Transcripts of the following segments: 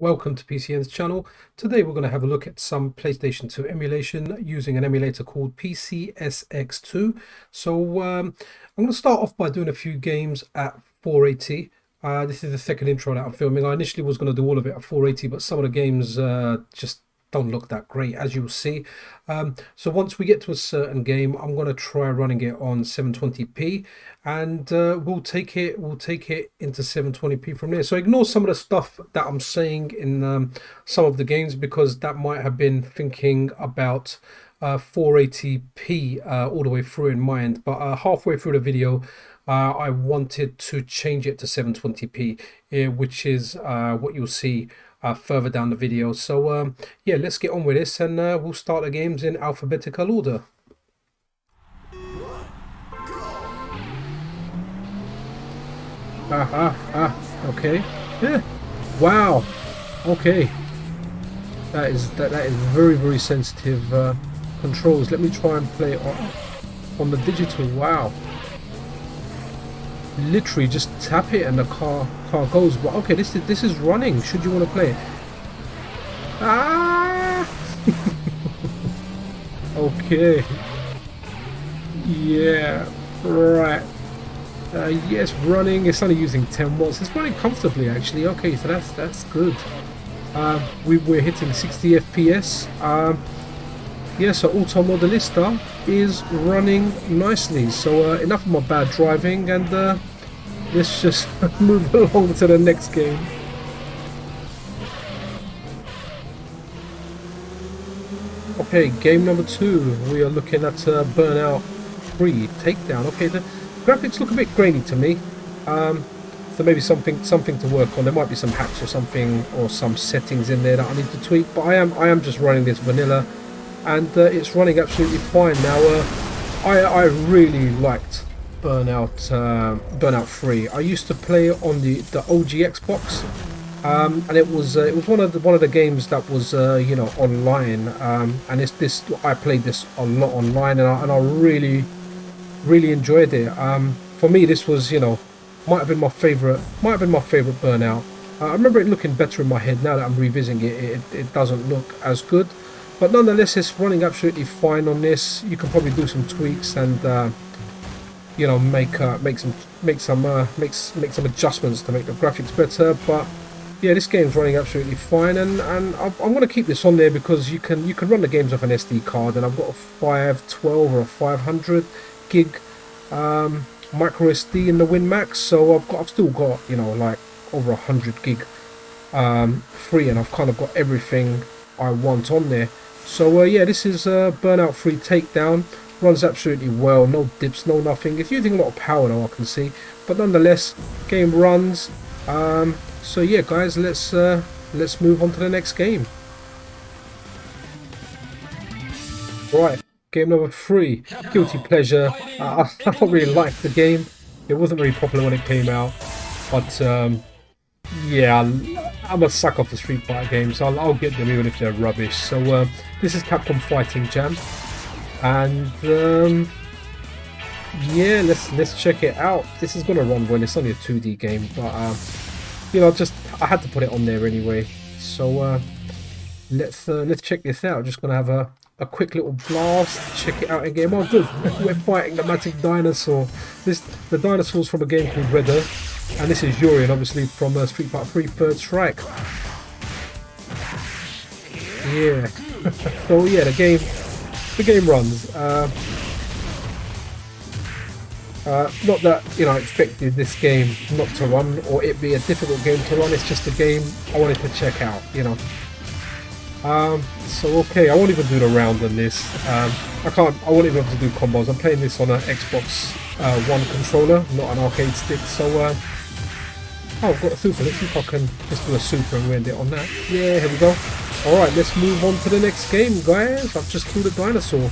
Welcome to PCN's channel. Today we're going to have a look at some PlayStation 2 emulation using an emulator called PCSX2. So I'm going to start off by doing a few games at 480. This is the second intro that I'm filming. I initially was going to do all of it at 480, but some of the games just don't look that great, as you'll see. So once we get to a certain game, I'm going to try running it on 720p, and we'll take it into 720p from there. So ignore some of the stuff that I'm saying in some of the games, because that might have been thinking about 480p all the way through in mind, but halfway through the video I wanted to change it to 720p, which is what you'll see further down the video. So yeah, let's get on with this, and we'll start the games in alphabetical order. Okay. Yeah. Wow. Okay. That is very sensitive controls. Let me try and play on the digital. Wow. Literally just tap it and the car goes. But okay, this is running. Should you want to play it? Ah. Okay. Yeah. Right. Yes, running. It's only using 10 watts. It's running comfortably, actually. Okay, so that's good. We're hitting 60 FPS. Yeah, so Auto Modellista is running nicely. So enough of my bad driving, and let's just move along to the next game. Okay, game number 2. We are looking at Burnout 3 Takedown. Okay, the graphics look a bit grainy to me. So maybe something to work on. There might be some hacks or something, or some settings in there that I need to tweak. But I am just running this vanilla, and it's running absolutely fine now. I really liked Burnout 3. I used to play on the OG Xbox, and it was one of the games that was you know, online, and I played this a lot online, and I really enjoyed it. For me, this was, you know, might have been my favorite Burnout. I remember it looking better in my head. Now that I'm revisiting it doesn't look as good, but nonetheless it's running absolutely fine on this. You can probably do some tweaks and you know, make some adjustments to make the graphics better. But yeah, this game's running absolutely fine, and I'm going to keep this on there because you can run the games off an SD card, and I've got a 512 or a 500 gig micro SD in the Win Max, so I've still got, you know, like over 100 gig free, and I've kind of got everything I want on there. So yeah, this is Burnout 3 Takedown. Runs absolutely well, no dips, no nothing. It's using a lot of power though, I can see, but nonetheless, game runs. So yeah, guys, let's move on to the next game. Right. Game number 3, Guilty Pleasure. I don't really like the game. It wasn't very popular when it came out, but yeah, I'm a sucker for Street Fighter games. I'll get them even if they're rubbish. So this is Capcom Fighting Jam, and yeah, let's check it out. This is gonna run well. It's only a 2D game, but you know, I had to put it on there anyway. So let's check this out. Just gonna have a quick little blast, check it out again. Oh good, we're fighting the magic dinosaur. The dinosaur's from a game called Red Earth, and this is Yuri, obviously from Street Fighter 3 Third Strike. Yeah. So yeah, the game runs. Not that, you know, I expected this game not to run, or it be a difficult game to run. It's just a game I wanted to check out, you know. So okay, I won't even do the round on this. I won't even have to do combos. I'm playing this on an Xbox One controller, not an arcade stick. So oh, I've got a super. Let's see if I can just do a super and end it on that. Yeah, here we go. Alright, let's move on to the next game, guys. I've just killed a dinosaur.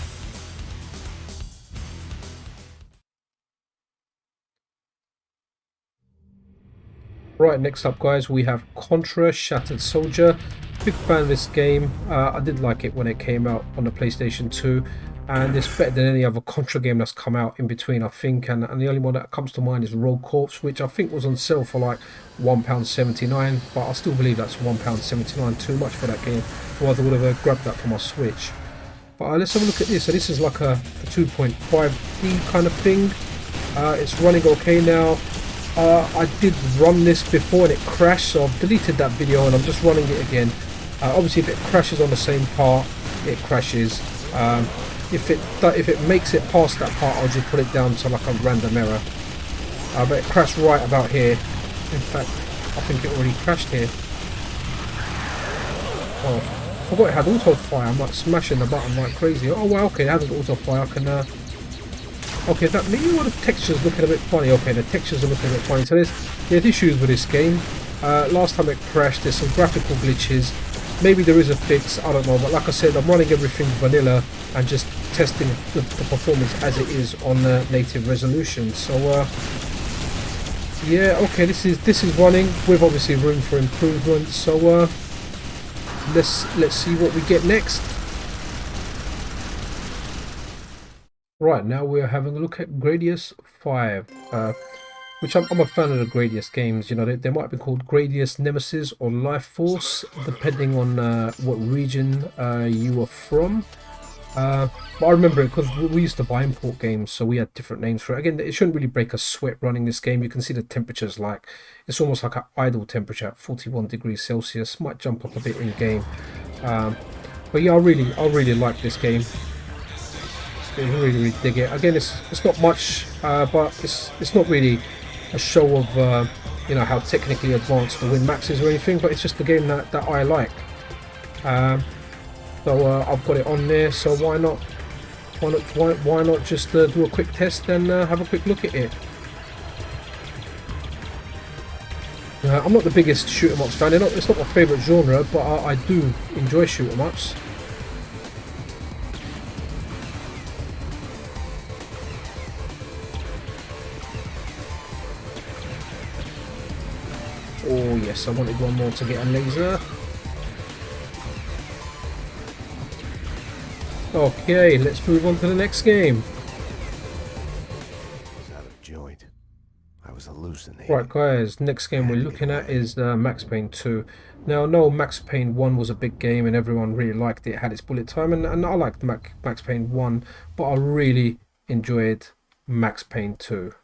Right, next up, guys, we have Contra Shattered Soldier. Big fan of this game. I did like it when it came out on the PlayStation 2, and it's better than any other Contra game that's come out in between, I think. And the only one that comes to mind is Rogue Corps, which I think was on sale for like £1.79, but I still believe that's £1.79 too much for that game. Otherwise I would have grabbed that for my Switch. But let's have a look at this. So this is like a 2.5D kind of thing. It's running okay now. I did run this before and it crashed, so I've deleted that video and I'm just running it again. Obviously if it crashes on the same part, it crashes. If it makes it past that part, I'll just put it down to like a random error. But it crashed right about here. In fact, I think it already crashed here. Oh, I forgot it had auto fire. I'm like smashing the button like crazy. Oh well, okay, it has auto fire. I can okay, that maybe the textures looking a bit funny. Okay, the textures are looking a bit funny. So there's issues with this game. Last time it crashed, there's some graphical glitches. Maybe there is a fix, I don't know, but like I said, I'm running everything vanilla and just testing the performance as it is on the native resolution. So yeah, okay, this is running with obviously room for improvement. So let's see what we get next. Right, now we're having a look at Gradius V, which I'm a fan of the Gradius games. You know, they might be called Gradius Nemesis or Life Force, depending on what region you are from. But I remember it because we used to buy import games, so we had different names for it. Again, it shouldn't really break a sweat running this game. You can see the temperatures, like it's almost like an idle temperature at 41 degrees Celsius. Might jump up a bit in game, but yeah, I really like this game. I really dig it. Again, it's not much, but it's not really a show of you know, how technically advanced the Win Max is or anything, but it's just a game that I like. So I've got it on there, so why not just do a quick test and have a quick look at it. I'm not the biggest shoot 'em ups fan. It's not my favourite genre, but I do enjoy shoot 'em ups. Oh yes, I wanted one more to get a laser. Okay, let's move on to the next game. I was out of joint. I was hallucinating. Right guys, next game we're looking at is Max Payne 2. Now I know Max Payne 1 was a big game and everyone really liked it, had its bullet time, and I liked Max Payne 1, but I really enjoyed Max Payne 2.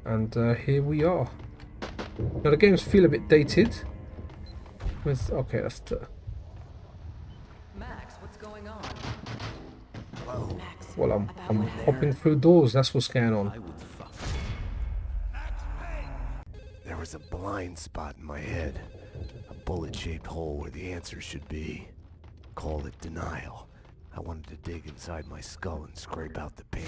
And here we are. Now the games feel a bit dated. With okay, that's the. Max, what's going on? Whoa. Max, Well, I'm hopping through doors. That's what's going on. There was a blind spot in my head. A bullet-shaped hole where the answer should be. Call it denial. I wanted to dig inside my skull and scrape out the pain.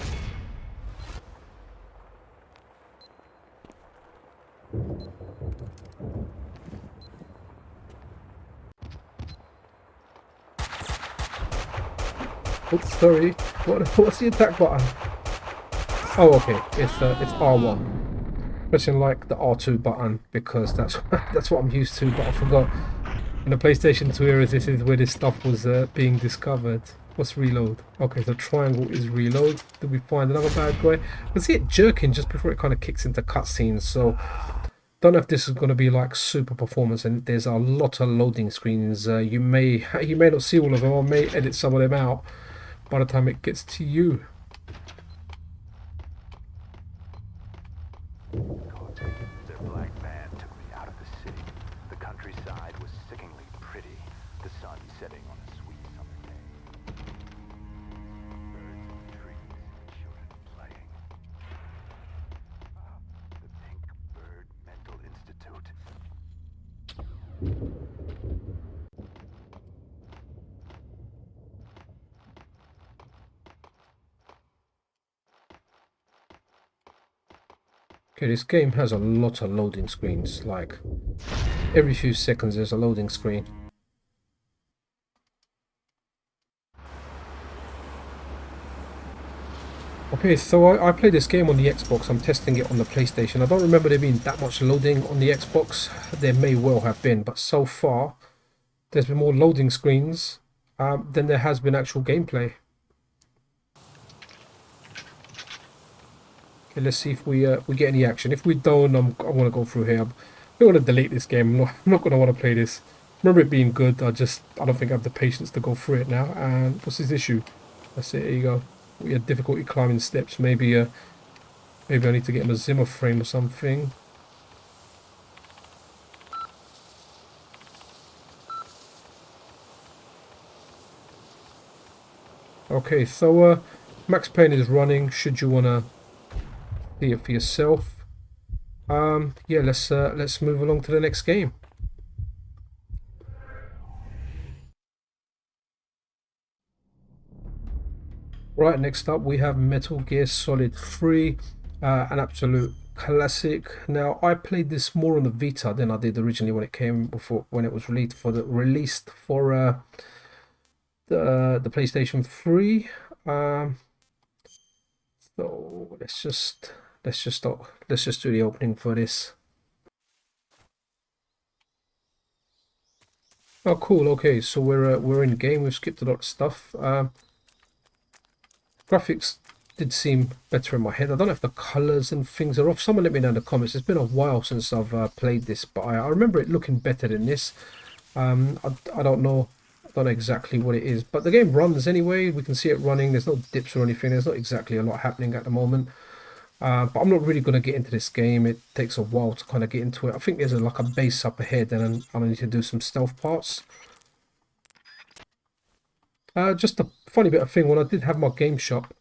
Oops, sorry. What's the attack button? Oh, okay. It's R1. Pressing like the R2 button because that's that's what I'm used to. But I forgot. In the PlayStation 2 era, this is where this stuff was being discovered. What's reload? Okay, so triangle is reload. Did we find another bad guy? I see it jerking just before it kind of kicks into cutscenes. So don't know if this is going to be like super performance, and there's a lot of loading screens. You may not see all of them. I may edit some of them out by the time it gets to you. The black van took me out of the city. The countryside was sickeningly pretty. The sun setting on a sweet summer day. Birds in the trees, children playing. The Pink Bird Mental Institute. Okay, this game has a lot of loading screens. Like every few seconds, there's a loading screen. Okay, so I played this game on the Xbox. I'm testing it on the PlayStation. I don't remember there being that much loading on the Xbox. There may well have been, but so far there's been more loading screens than there has been actual gameplay. Okay, let's see if we get any action. If we don't, I want to go through here. I want to delete this game. I'm not going to want to play this. Remember it being good. I don't think I have the patience to go through it now. And what's his issue? That's it. There you go. We had difficulty climbing steps. Maybe I need to get him a Zimmer frame or something. Okay, so Max Payne is running. Should you want to see it for yourself? Yeah, let's move along to the next game. Right, next up we have Metal Gear Solid 3, an absolute classic. Now, I played this more on the Vita than I did originally when it was released for the PlayStation 3. So let's just do the opening for this. Oh, cool. Okay, so we're in game. We've skipped a lot of stuff. Graphics did seem better in my head. I don't know if the colors and things are off. Someone let me know in the comments. It's been a while since I've played this, but I remember it looking better than this. I don't know exactly what it is, but the game runs anyway. We can see it running. There's no dips or anything. There's not exactly a lot happening at the moment. But I'm not really going to get into this game. It takes a while to kind of get into it. I think there's like a base up ahead, and I need to do some stealth parts. Just a funny bit of thing, when I did have my game shop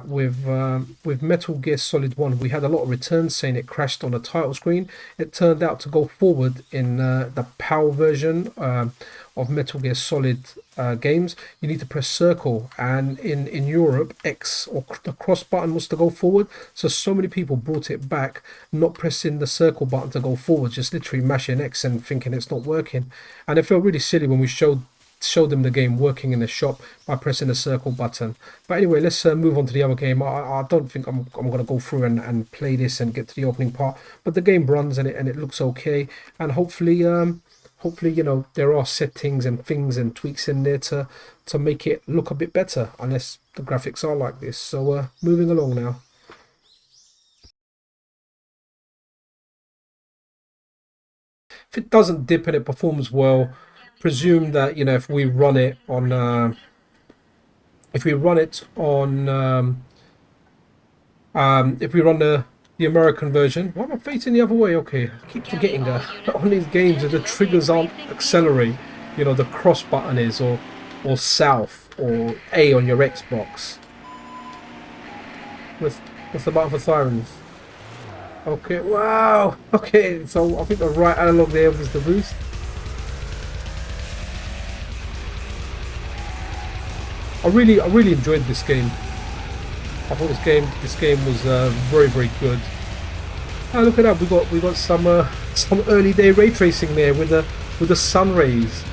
with Metal Gear Solid 1, we had a lot of returns saying it crashed on the title screen. It turned out to go forward in the PAL version of Metal Gear Solid games. You need to press circle, and in Europe, X or the cross button was to go forward. So many people brought it back, not pressing the circle button to go forward, just literally mashing X and thinking it's not working. And it felt really silly when we showed them the game working in the shop by pressing the circle button. But anyway, let's move on to the other game. I don't think I'm going to go through and play this and get to the opening part, but the game runs and it looks okay, and hopefully you know, there are settings and things and tweaks in there to make it look a bit better, unless the graphics are like this. So moving along now. If it doesn't dip and it performs well, presume that, you know, if we run it on if we run the American version. Why am I facing the other way? Okay, I keep forgetting that on these games that the triggers aren't accelerate. You know, the cross button is, or south, or A on your Xbox. What's the button for sirens? Okay, wow. Okay, so I think the right analog there was the boost. I really enjoyed this game. I thought this game was very, very good. Oh, look at that! We got some early day ray tracing there with the sun rays.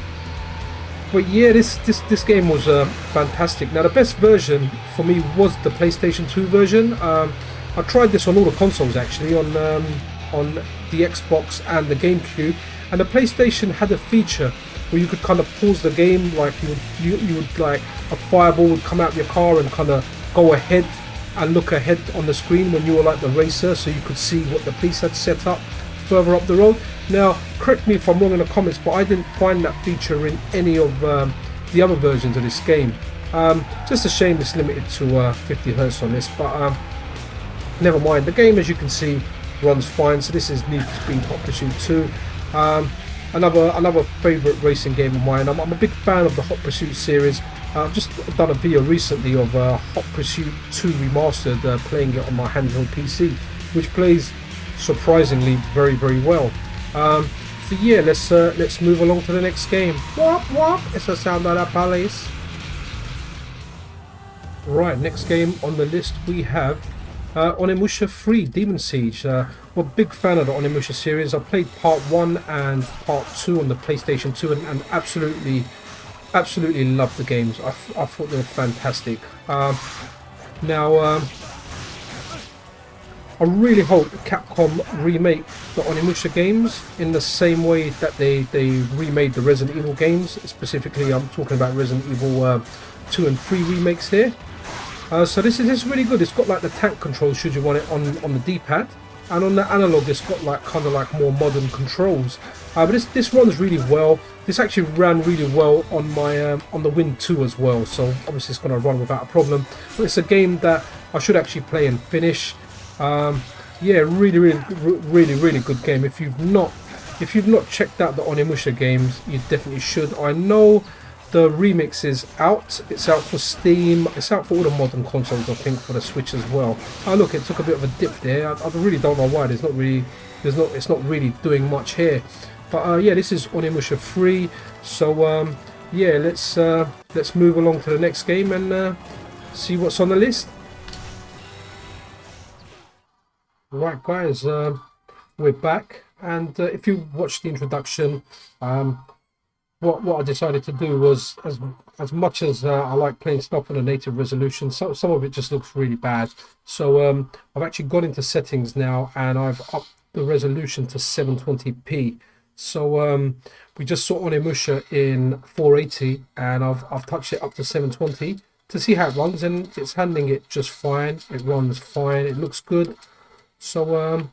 But yeah, this game was fantastic. Now the best version for me was the PlayStation 2 version. I tried this on all the consoles actually, on the Xbox and the GameCube, and the PlayStation had a feature where you could kind of pause the game, like you would like a fireball would come out of your car and kind of go ahead and look ahead on the screen when you were like the racer, so you could see what the police had set up further up the road. Now, correct me if I'm wrong in the comments, but I didn't find that feature in any of the other versions of this game. Just a shame it's limited to 50 Hz on this, but never mind. The game, as you can see, runs fine. So this is Need for Speed Hot Pursuit 2. Another favourite racing game of mine. I'm a big fan of the Hot Pursuit series. I've just done a video recently of Hot Pursuit 2 Remastered, playing it on my handheld PC, which plays surprisingly very, very well. So yeah, let's move along to the next game. Wop wop! It's a sound of that palace. Right, next game on the list we have Onimusha 3 Demon Siege. I'm a big fan of the Onimusha series. I played part 1 and part 2 on the PlayStation 2 and absolutely loved the games. I thought they were fantastic. Now I really hope Capcom remake the Onimusha games in the same way that they remade the Resident Evil games. Specifically, I'm talking about Resident Evil 2 and 3 remakes here. So this is really good. It's got like the tank controls should you want it on the D-pad, and on the analog it's got like kind of like more modern controls. But this runs really well. This actually ran really well on my on the Win 2 as well. So obviously it's going to run without a problem. But it's a game that I should actually play and finish. Yeah, really good game. If you've not checked out the Onimusha games, you definitely should. I know the remix is out. It's out for Steam. It's out for all the modern consoles, I think, for the Switch as well. Oh look, it took a bit of a dip there. I really don't know why. It's not really doing much here. But yeah, this is Onimusha 3. So yeah, let's move along to the next game and see what's on the list. Right, guys, we're back, and if you watched the introduction, what I decided to do was, as much as I like playing stuff on a native resolution, some of it just looks really bad. So I've actually gone into settings now, and I've upped the resolution to 720p. So we just saw Onimusha in 480, and I've touched it up to 720 to see how it runs, and it's handling it just fine. It runs fine. It looks good. So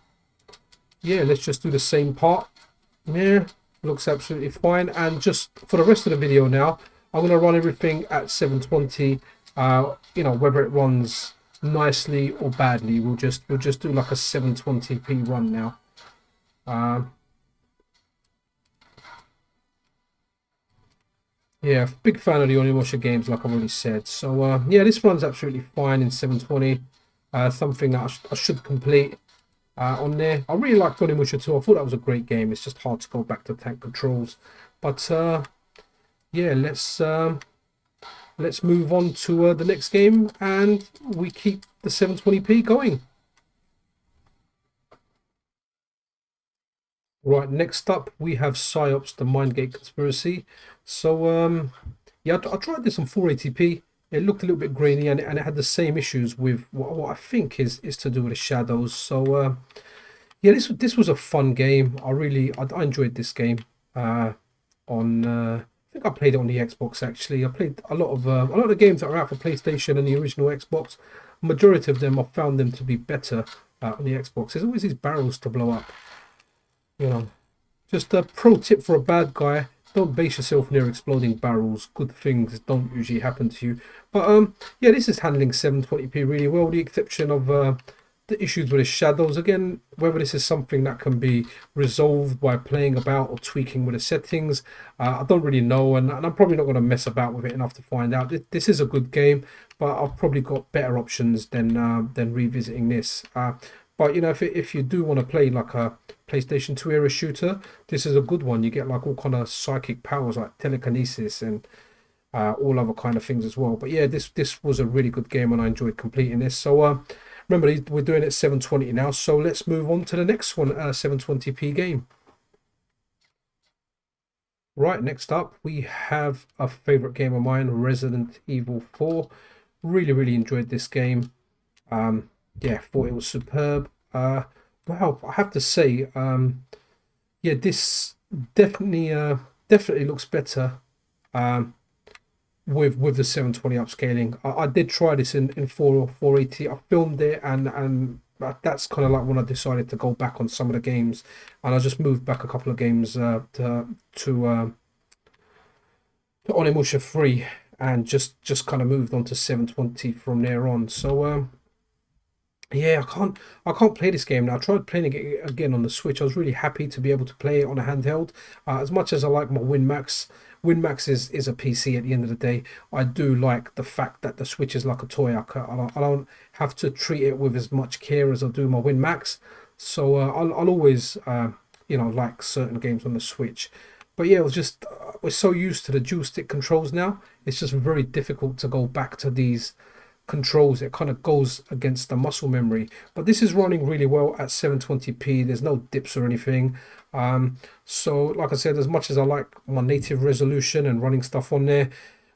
yeah, let's just do the same part. Yeah, looks absolutely fine. And just for the rest of the video now, I'm going to run everything at 720. You know, whether it runs nicely or badly, we'll just do like a 720p run now. Yeah, big fan of the Onimusha games, like I've already said. So yeah, this runs absolutely fine in 720. Something that I should complete on there. I really liked Onimusha 2. I thought that was a great game. It's just hard to go back to tank controls. But yeah, let's move on to the next game, and we keep the 720p going. Right, next up we have Psi-Ops, the Mindgate Conspiracy. So yeah, I tried this on 480p. It looked a little bit grainy, and it had the same issues with what I think is to do with the shadows. So yeah, this was a fun game. I enjoyed this game. On I think I played it on the Xbox actually. I played a lot of the games that are out for PlayStation and the original Xbox. Majority of them I found them to be better on the Xbox. There's always these barrels to blow up. You know, just a pro tip for a bad guy: don't base yourself near exploding barrels. Good things don't usually happen to you. But yeah, this is handling 720p really well, with the exception of the issues with the shadows. Again, whether this is something that can be resolved by playing about or tweaking with the settings, I don't really know, and I'm probably not going to mess about with it enough to find out. This is a good game, but I've probably got better options than revisiting this. But you know, if you do want to play like a PlayStation 2 era shooter, this is a good one. You get like all kind of psychic powers like telekinesis and all other kind of things as well. But yeah, this was a really good game, and I enjoyed completing this. So remember, we're doing it 720 now, so let's move on to the next one, 720p game. Right, next up we have a favorite game of mine, Resident Evil 4. Really enjoyed this game. Yeah, thought it was superb. Well, I have to say, yeah, this definitely looks better with the 720 upscaling. I did try this in 480. I filmed it, and that's kind of like when I decided to go back on some of the games, and I just moved back a couple of games to Onimusha 3, and just kind of moved on to 720 from there on. So yeah, I can't play this game now. I tried playing it again on the Switch. I was really happy to be able to play it on a handheld. As much as I like my Win Max, Win Max is a PC at the end of the day. I do like the fact that the Switch is like a toy. I don't have to treat it with as much care as I do my Win Max. So I'll always you know, like certain games on the Switch. But yeah, it was just we're so used to the dual stick controls now. It's just very difficult to go back to these controls. It kind of goes against the muscle memory, but this is running really well at 720p. There's no dips or anything. So like I said, as much as I like my native resolution and running stuff on there,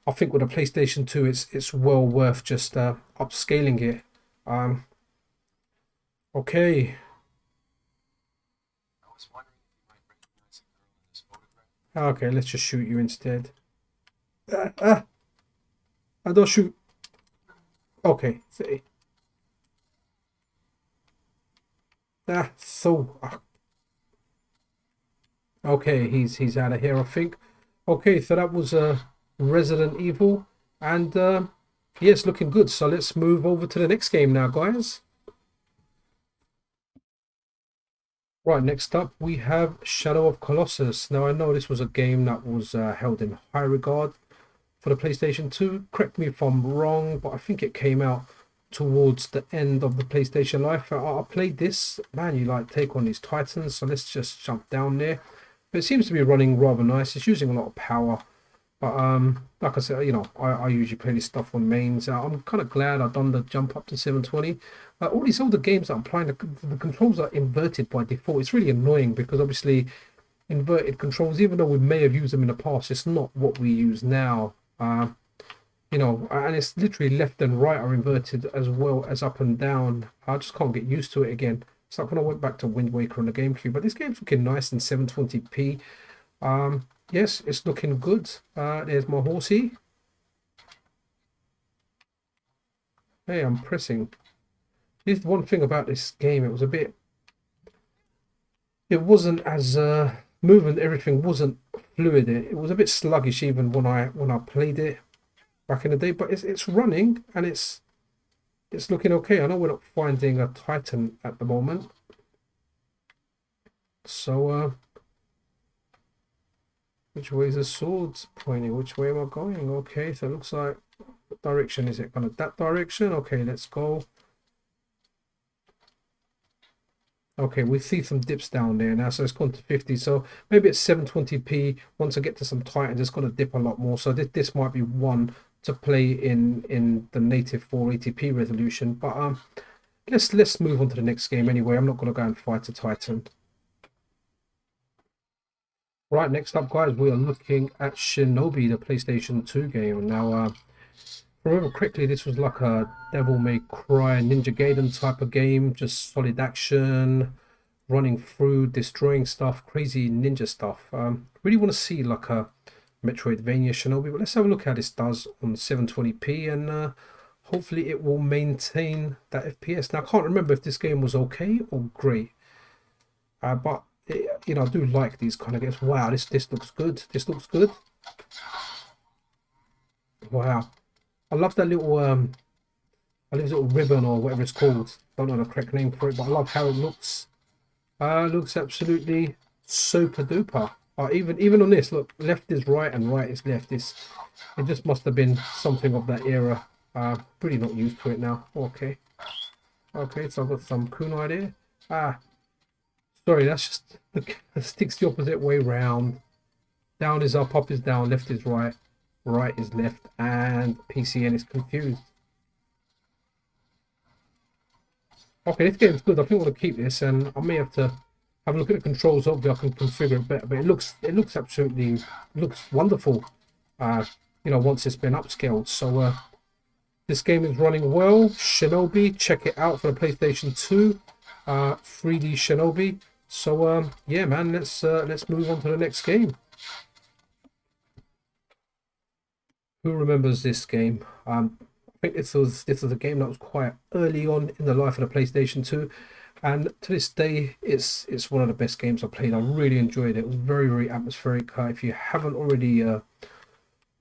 I think with a PlayStation 2 it's well worth just upscaling it. Okay. Okay, let's just shoot you instead. I don't shoot. Okay. See. So. Okay, he's out of here, I think. Okay, so that was Resident Evil, and yes, looking good. So let's move over to the next game now, guys. Right, next up we have Shadow of Colossus. Now I know this was a game that was held in high regard for the PlayStation 2. Correct me if I'm wrong, but I think it came out towards the end of the PlayStation life. I played this. Man, you like take on these titans, so let's just jump down there. But it seems to be running rather nice. It's using a lot of power. But like I said, you know, I usually play this stuff on mains. I'm kind of glad I've done the jump up to 720. All these older games that I'm playing, the controls are inverted by default. It's really annoying because obviously inverted controls, even though we may have used them in the past, it's not what we use now. You know, and it's literally left and right are inverted as well as up and down. I just can't get used to it again. It's like when I went back to Wind Waker on the GameCube, but this game's looking nice in 720p. Yes, it's looking good. There's my horsey. Hey, I'm pressing. This one thing about this game, it wasn't as movement, everything wasn't fluid. It was a bit sluggish even when I played it back in the day, but it's running and it's looking okay. I know we're not finding a Titan at the moment. So which way is the swords pointing? Which way am I going? Okay, so it looks like, what direction is it? Kind of that direction? Okay, let's go. Okay, we see some dips down there now, so it's gone to 50. So maybe it's 720p. Once I get to some Titans, it's going to dip a lot more. So this might be one to play in the native 480p resolution. But let's move on to the next game anyway. I'm not going to go and fight a Titan. Right, next up, guys, we are looking at Shinobi, the PlayStation 2 game. Now, if I remember correctly, this was like a Devil May Cry, Ninja Gaiden type of game, just solid action, running through, destroying stuff, crazy ninja stuff. Really want to see like a Metroidvania Shinobi, but let's have a look how this does on 720p, and hopefully it will maintain that FPS. Now, I can't remember if this game was okay or great, but you know, I do like these kind of games. Wow, this looks good. This looks good. Wow, I love that little I love this little ribbon or whatever it's called. Don't know the correct name for it, but I love how it looks. Looks absolutely super duper. Even on this, look, left is right and right is left. It just must have been something of that era. Pretty not used to it now. Okay, okay, so I've got some kunai there. Sorry, that's just the stick's the opposite way round. Down is up is down, left is right, right is left, and PCN is confused. Okay, this game's good. I think I'm gonna keep this, and I may have to have a look at the controls. Hopefully, I can configure it better. But it looks absolutely wonderful. You know, once it's been upscaled. So this game is running well. Shinobi, check it out for the PlayStation 2. 3D Shinobi. So yeah, man, let's move on to the next game. Who remembers this game? I think this was a game that was quite early on in the life of the PlayStation 2, and to this day it's one of the best games I played. I really enjoyed it. It was very, very atmospheric. If you haven't already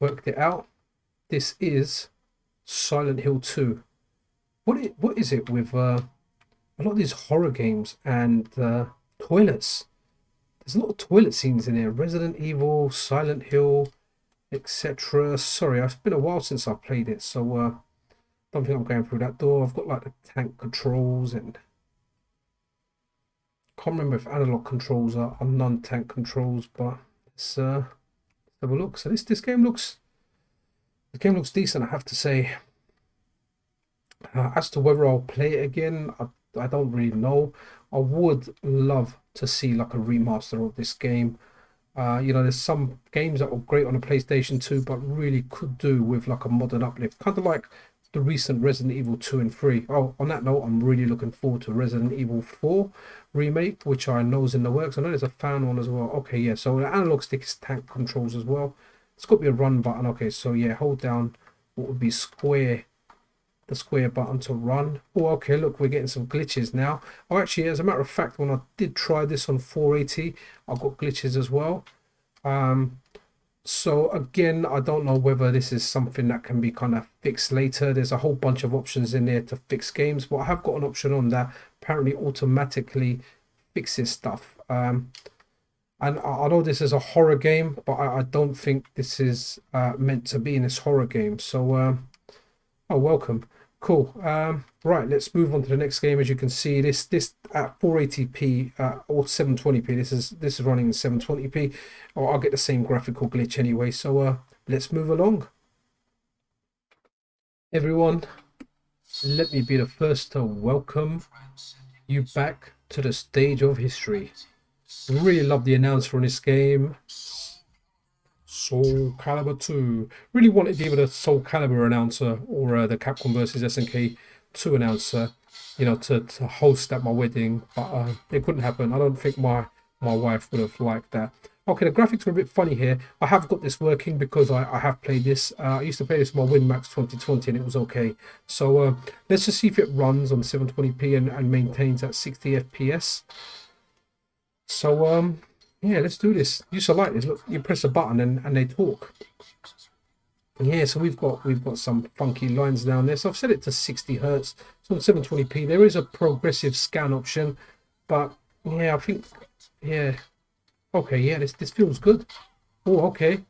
worked it out, this is Silent Hill 2. What is it with a lot of these horror games and toilets? There's a lot of toilet scenes in here. Resident Evil, Silent Hill, etc. Sorry, it's been a while since I've played it, so don't think I'm going through that door. I've got like the tank controls, and can't remember if analog controls are non-tank controls, but let's have a look. So this game looks decent, I have to say. As to whether I'll play it again, I don't really know. I would love to see like a remaster of this game. You know, there's some games that were great on a PlayStation 2, but really could do with like a modern uplift, kind of like the recent Resident Evil 2 and 3. Oh, on that note, I'm really looking forward to Resident Evil 4 remake, which I know is in the works. I know there's a fan one as well. Okay, yeah, so the analog stick is tank controls as well. It's got to be a run button. Okay, so yeah, hold down what would be square, the square button to run. Oh, okay, look, we're getting some glitches now. Oh, actually, as a matter of fact, when I did try this on 480, I got glitches as well. So again, I don't know whether this is something that can be kind of fixed later. There's a whole bunch of options in there to fix games, but I have got an option on that apparently automatically fixes stuff. And I know this is a horror game, but I don't think this is meant to be in this horror game. So, oh, welcome. Cool. Right, let's move on to the next game. As you can see, this at 480p or 720p. This is running in 720p. Or I'll get the same graphical glitch anyway. So let's move along. Everyone, let me be the first to welcome you back to the stage of history. Really love the announcer on this game. Soul Calibur 2. Really wanted either the Soul Calibur announcer or the Capcom versus SNK 2 announcer, you know, to host at my wedding, but it couldn't happen. I don't think my wife would have liked that. Okay, the graphics are a bit funny here. I have got this working because I have played this. I used to play this on my Win Max 2020 and it was okay. So let's just see if it runs on 720p and maintains at 60 FPS. So yeah, let's do this. You used to like this. Look, you press a button and they talk. Yeah, so we've got some funky lines down there. So I've set it to 60 hertz. So on 720p, there is a progressive scan option, but yeah, I think yeah. Okay, yeah, this feels good. Oh, okay.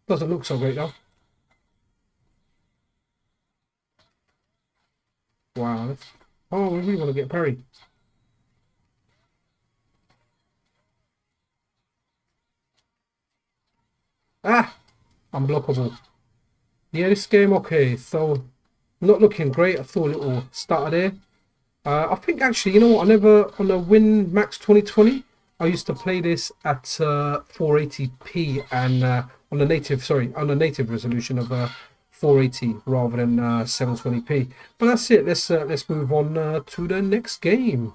Doesn't look so great though. Wow. Oh, we really want to get parry. Ah, unblockable. Yeah, this game, okay, so not looking great. I thought a little stutter there. I think actually, you know what, I never, on the Win Max 2020, I used to play this at 480p and on the native resolution of 480 rather than 720p. But that's it. Let's move on to the next game.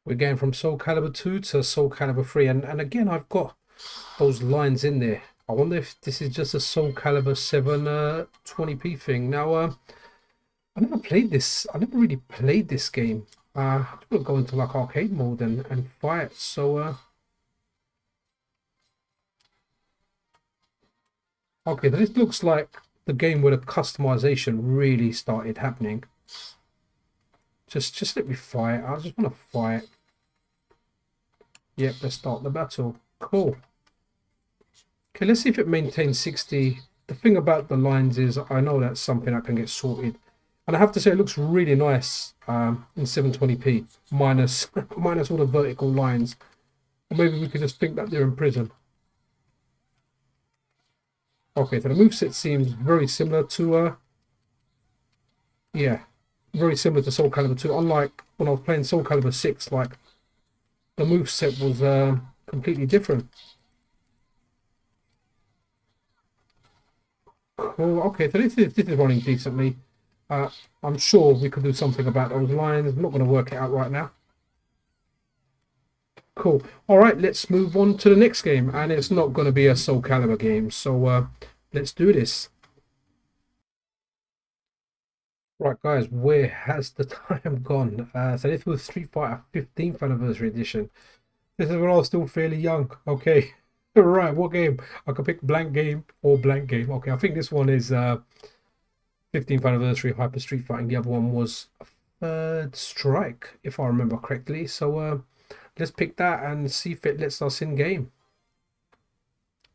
We're going from Soul Calibur 2 to Soul Calibur 3, and again I've got those lines in there. I wonder if this is just a Soul Calibur 7 20p thing. Now I never played this. I never really played this game. I want to go into like arcade mode and fight. So okay, this looks like the game where the customization really started happening. Just let me fight. I just want to fight. Yep, let's start the battle. Cool. Okay, let's see if it maintains 60. The thing about the lines is I know that's something that can get sorted. And I have to say it looks really nice in 720p, minus all the vertical lines. Or maybe we could just think that they're in prison. Okay, so the moveset seems very similar to yeah, very similar to Soul Calibur 2. Unlike when I was playing Soul Calibur 6, like the moveset was completely different. Cool. Okay, so this is running decently. I'm sure we could do something about those lines. I'm not going to work it out right now. Cool. All right, let's move on to the next game, and it's not going to be a Soul Calibur game. So let's do this. Right, guys, where has the time gone? So this was Street Fighter 15th Anniversary Edition. This is when I was still fairly young. Okay. Right, what game? I could pick blank game or blank game. Okay, I think this one is 15th Anniversary Hyper Street Fighting. The other one was Third Strike, if I remember correctly. So let's pick that and see if it lets us in game.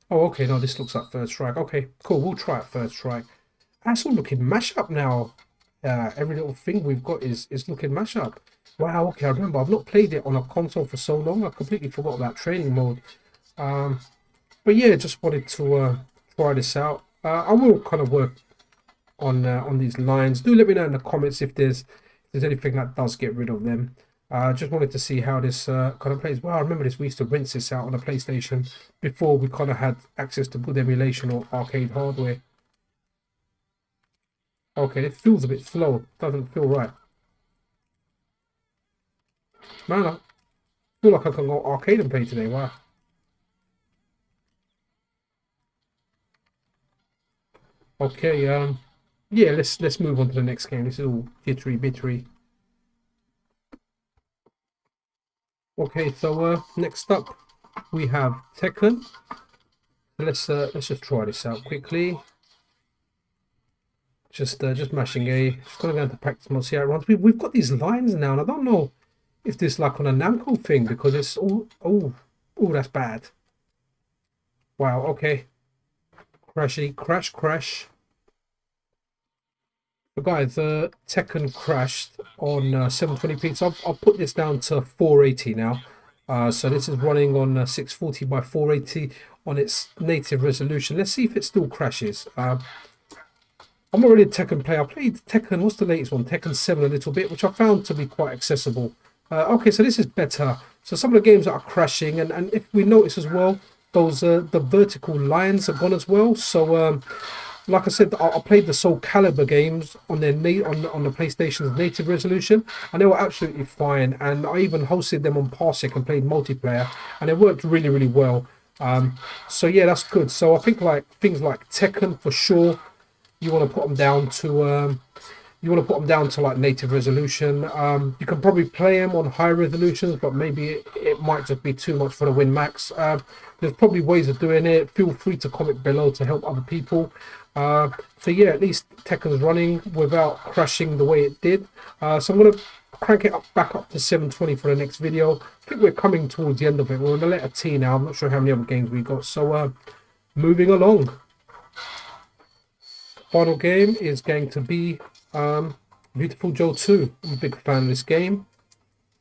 Oh, okay, no, this looks like Third Strike. Okay, cool, we'll try it Third Strike. That's all looking mashup now. Every little thing we've got is looking mashup. Wow, okay, I remember I've not played it on a console for so long. I completely forgot about training mode. But yeah, just wanted to try this out. I will kind of work on these lines. Do let me know in the comments if there's anything that does get rid of them. I just wanted to see how this kind of plays. Well, I remember this. We used to rinse this out on the PlayStation before we kind of had access to good emulation or arcade hardware. Okay, it feels a bit slow. Doesn't feel right. Man, I feel like I can go arcade and play today. Wow. Okay, yeah, let's move on to the next game. This is all jittery bittery. Okay, so next up we have Tekken. Let's just try this out quickly. Just mashing A. Just gonna go into practice mode, see how it runs. We've got these lines now, and I don't know if this like on a Namco thing because it's all oh that's bad. Wow. Okay. Crashy crash. But guys, Tekken crashed on 720p. So I'll put this down to 480 now. So this is running on 640 by 480 on its native resolution. Let's see if it still crashes. I'm not really a Tekken player. I played Tekken, what's the latest one? Tekken 7 a little bit, which I found to be quite accessible. Okay, so this is better. So some of the games that are crashing, and if we notice as well, those the vertical lines have gone as well. So like I said, I played the Soul Calibur games on their on the PlayStation's native resolution, and they were absolutely fine. And I even hosted them on Parsec and played multiplayer, and it worked really, really well. So yeah, that's good. So I think like things like Tekken for sure, you want to put them down to like native resolution. You can probably play them on high resolutions, but maybe it might just be too much for the Win Max. There's probably ways of doing it. Feel free to comment below to help other people. So yeah, at least Tekken's running without crashing the way it did. So I'm going to crank it back up to 720 for the next video. I think we're coming towards the end of it. We're on the letter T now. I'm not sure how many other games we got. So moving along. Final game is going to be Viewtiful Joe 2. I'm a big fan of this game.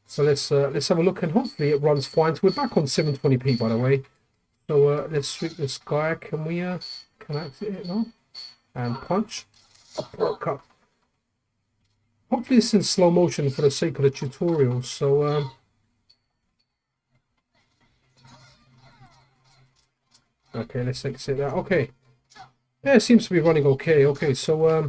So let's have a look, and hopefully it runs fine. So we're back on 720p, by the way. So let's sweep this guy. Can we can I exit it now? And punch. Uppercut. Hopefully it's in slow motion for the sake of the tutorial. So okay, let's exit that. Okay. Yeah, it seems to be running okay. Okay, so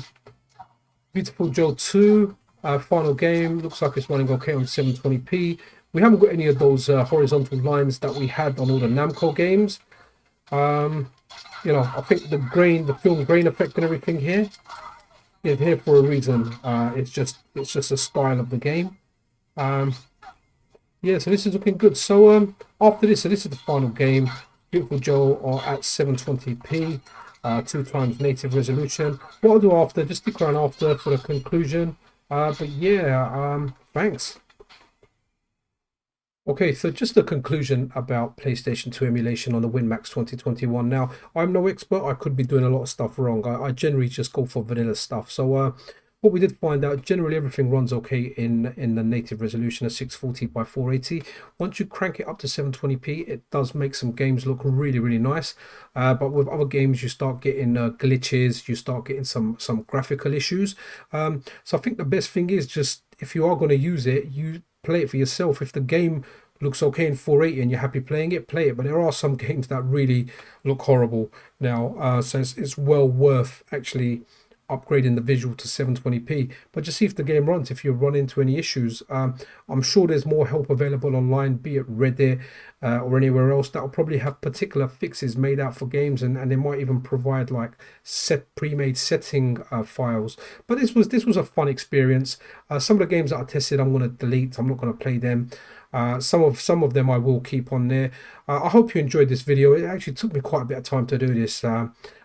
Viewtiful Joe 2, final game. Looks like it's running okay on 720p. We haven't got any of those horizontal lines that we had on all the Namco games. You know, I think the film grain effect and everything here is here for a reason. It's just a style of the game. Yeah, so this is looking good. So after this, so this is the final game. Viewtiful Joe are at 720p. 2 times native resolution. What I'll do after, just stick around after for the conclusion. But yeah, thanks. Okay, so just a conclusion about PlayStation 2 emulation on the Win Max 2021. Now, I'm no expert. I could be doing a lot of stuff wrong. I generally just go for vanilla stuff. So what we did find out, generally everything runs okay in the native resolution of 640 by 480. Once you crank it up to 720p, it does make some games look really, really nice. But with other games, you start getting glitches, you start getting some graphical issues. So I think the best thing is just, if you are going to use it, you play it for yourself. If the game looks okay in 480 and you're happy playing it, play it. But there are some games that really look horrible now. So it's well worth actually upgrading the visual to 720p, but just see if the game runs, if you run into any issues. I'm sure there's more help available online, be it Reddit or anywhere else, that will probably have particular fixes made out for games, and they might even provide like pre-made setting files. But this was a fun experience. Some of the games that I tested I'm going to delete. I'm not going to play them. Some of them I will keep on there. I hope you enjoyed this video. It actually took me quite a bit of time to do this,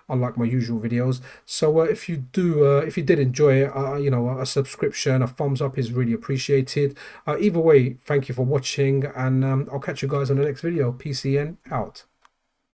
unlike my usual videos. So if you did enjoy it, you know, a subscription, a thumbs up is really appreciated. Either way, thank you for watching, and I'll catch you guys on the next video. PCN out.